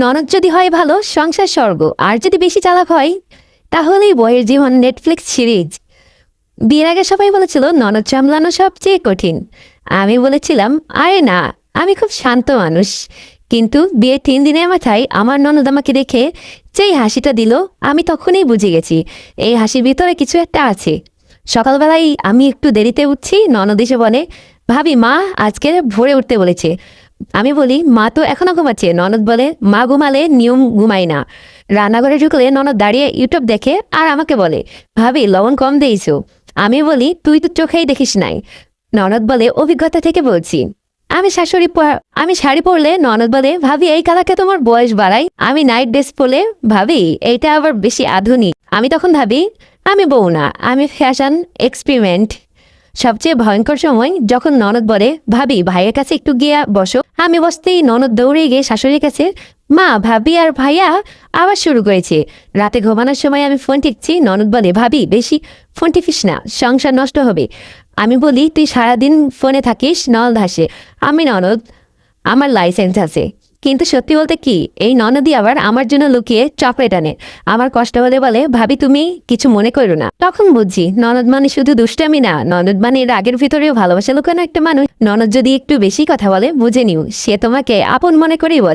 ননদ যদি হয় ভালো, সংসার স্বর্গ। আর যদি বেশি চালাক হয়, তাহলেই বইয়ের জীবন নেটফ্লিক্স সিরিজ। বিয়ের আগে সবাই বলেছিল ননদ সামলানো সবচেয়ে কঠিন। আমি বলেছিলাম, আরে না, আমি খুব শান্ত মানুষ। কিন্তু বিয়ের 3 দিনের মাথায় আমার ননদ আমাকে দেখে যেই হাসিটা দিল, আমি তখনই বুঝে গেছি এই হাসির ভিতরে কিছু একটা আছে। সকালবেলায় আমি একটু দেরিতে উঠছি, ননদ এসে বলে, ভাবি মা আজকে ভোরে উঠতে বলেছে। আমি বলি, মা তো এখনো ঘুমাচ্ছে। ননদ বলে, মা ঘুমালে নিয়ম ঘুমাই না। রান্নাঘরে ঢুকলে ননদ দাঁড়িয়ে ইউটিউব দেখে আর আমাকে বলে, ভাবি লবণ কম দিয়েছো। আমি বলি, তুই তো চোখেই দেখিস নাই। ননদ বলে, অভিজ্ঞতা থেকে বলছি। আমি শাড়ি পরলে ননদ বলে, ভাবি এই কালারটা তোমার বয়স বাড়াই। আমি নাইট ড্রেস পরলে, ভাবি এইটা আবার বেশি আধুনিক। আমি তখন ভাবি, আমি বউ না, আমি ফ্যাশন এক্সপেরিমেন্ট। সবচেয়ে ভয়ঙ্কর সময় যখন ননদ বলে, ভাবি ভাইয়ের কাছে একটু গিয়ে বসো। আমি বসতেই ননদ দৌড়ে গিয়ে শাশুড়ির কাছে, মা ভাবি আর ভাইয়া আবার শুরু করেছে। রাতে ঘুমানোর সময় আমি ফোন টিপছি, ননদ বলে, ভাবি বেশি ফোন টিপিস না, সংসার নষ্ট হবে। আমি বলি, তুই সারাদিন ফোনে থাকিস, নল ধাসে। আমি ননদ, আমার লাইসেন্স আছে। কিন্তু সত্যি বলতে কি, এই ননদই আবার আমার জন্য লুকিয়ে চকলেট আনে। আমার কষ্ট হলে বলে, ভাবি তুমি কিছু মনে করো না। তখন বুঝছি ননদ মানে শুধু দুষ্টামি না, ননদ মানে রাগের ভিতরেও ভালোবাসা লুকানো একটা মানুষ। ননদ যদি একটু বেশি কথা বলে, বুঝে নিও সে তোমাকে আপন মনে করেই বলে।